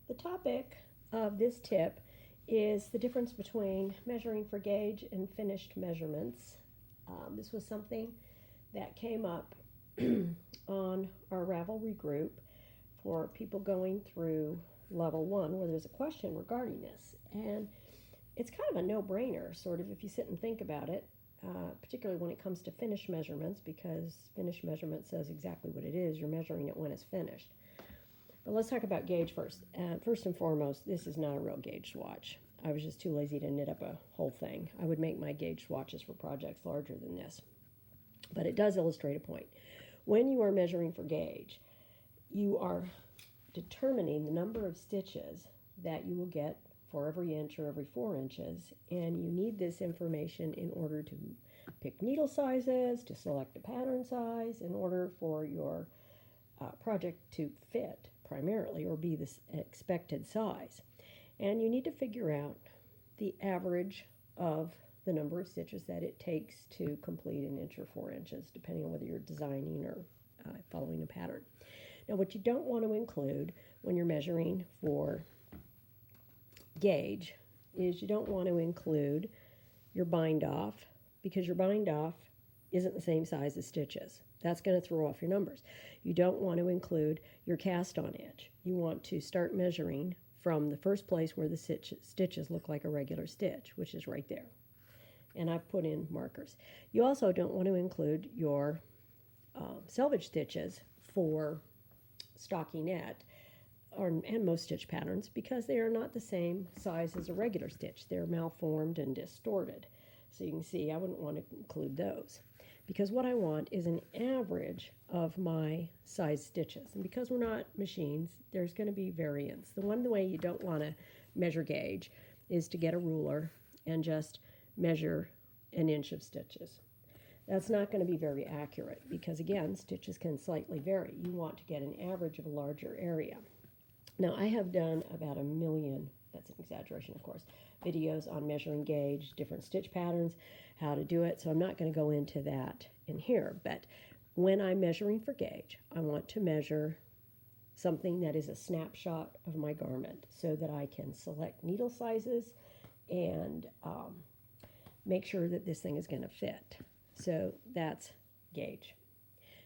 The topic of this tip is the difference between measuring for gauge and finished measurements. This was something that came up on our Ravelry group for people going through level 1 where there's a question regarding this. And it's kind of a no-brainer, sort of, if you sit and think about it, particularly when it comes to finished measurements, because finished measurement says exactly what it is. You're measuring it when it's finished. But let's talk about gauge first. First and foremost, this is not a real gauge swatch. I was just too lazy to knit up a whole thing. I would make my gauge swatches for projects larger than this. But it does illustrate a point. When you are measuring for gauge, you are determining the number of stitches that you will get for every inch or every 4 inches, and you need this information in order to pick needle sizes, to select a pattern size, in order for your project to fit primarily or be the expected size. And you need to figure out the average of the number of stitches that it takes to complete an inch or 4 inches, depending on whether you're designing or following a pattern. Now, what you don't want to include when you're measuring for gauge is you don't want to include your bind off, because your bind off isn't the same size as stitches. That's going to throw off your numbers. You don't want to include your cast on edge. You want to start measuring from the first place where the stitches look like a regular stitch, which is right there. And I've put in markers. You also don't want to include your selvage stitches for stockinette and most stitch patterns, because they are not the same size as a regular stitch. They're malformed and distorted. So you can see I wouldn't want to include those, because what I want is an average of my size stitches. And because we're not machines, there's going to be variance. The one way you don't want to measure gauge is to get a ruler and just measure an inch of stitches. That's not going to be very accurate, because again, stitches can slightly vary. You want to get an average of a larger area. Now, I have done about 1 million, that's an exaggeration of course, videos on measuring gauge, different stitch patterns, how to do it, so I'm not going to go into that in here. But when I'm measuring for gauge, I want to measure something that is a snapshot of my garment so that I can select needle sizes and make sure that this thing is going to fit. So that's gauge.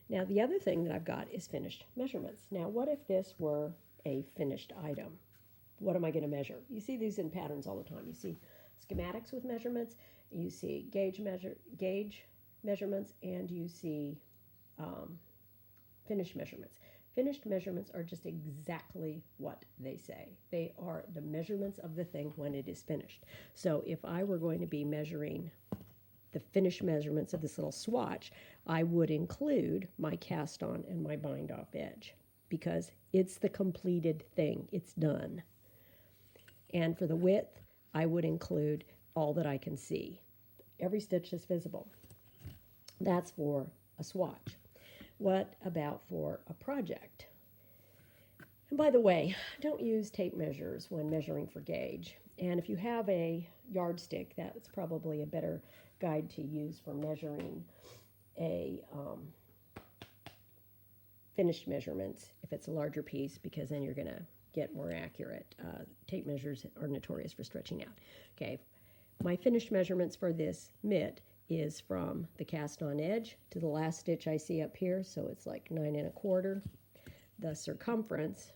Now, the other thing that I've got is finished measurements. Now, what if this were a finished item? What am I going to measure? You see these in patterns all the time. You see schematics with measurements, you see gauge measurements, and you see finished measurements. Finished measurements are just exactly what they say. They are the measurements of the thing when it is finished. So if I were going to be measuring the finished measurements of this little swatch, I would include my cast on and my bind off edge, because it's the completed thing. It's done. And for the width, I would include all that I can see. Every stitch is visible. That's for a swatch. What about for a project? And by the way, don't use tape measures when measuring for gauge. And if you have a yardstick, that's probably a better guide to use for measuring a finished measurements if it's a larger piece, because then you're going to get more accurate. Tape measures are notorious for stretching out. Okay, my finished measurements for this mitt is from the cast on edge to the last stitch I see up here, so it's like 9 1/4. The circumference,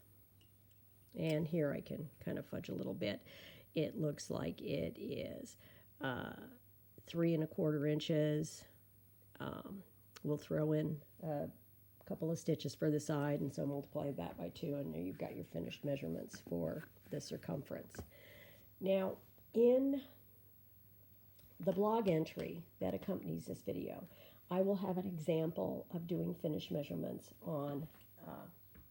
and here I can kind of fudge a little bit, it looks like it is 3 1/4 inches. We'll throw in a couple of stitches for the side, and so multiply that by 2, and there you've got your finished measurements for the circumference. Now, in the blog entry that accompanies this video, I will have an example of doing finished measurements on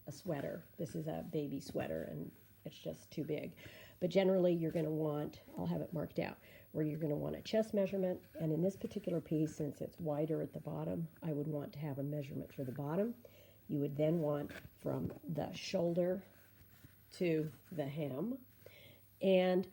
a sweater. This is a baby sweater, and it's just too big. But generally, you're going to want, I'll have it marked out, where you're going to want a chest measurement. And in this particular piece, since it's wider at the bottom, I would want to have a measurement for the bottom. You would then want from the shoulder to the hem. And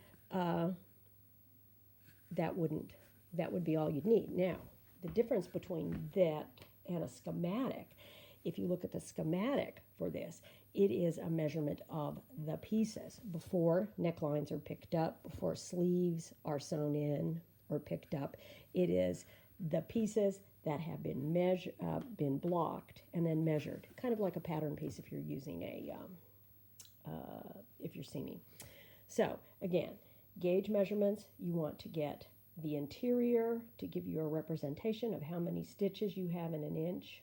that would be all you'd need. Now, the difference between that and a schematic, if you look at the schematic for this, It is a measurement of the pieces before necklines are picked up, before sleeves are sewn in or picked up. It is the pieces that have been blocked and then measured, kind of like a pattern piece if you're using if you're seaming. So again, gauge measurements, you want to get the interior to give you a representation of how many stitches you have in an inch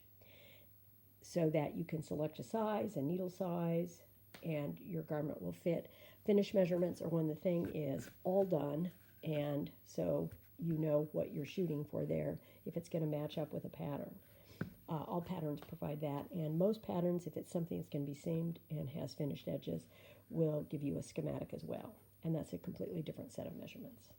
so that you can select a size, a needle size, and your garment will fit. Finish measurements are when the thing is all done, and so you know what you're shooting for there if it's going to match up with a pattern. All patterns provide that, and most patterns, if it's something that's going to be seamed and has finished edges, will give you a schematic as well, and that's a completely different set of measurements.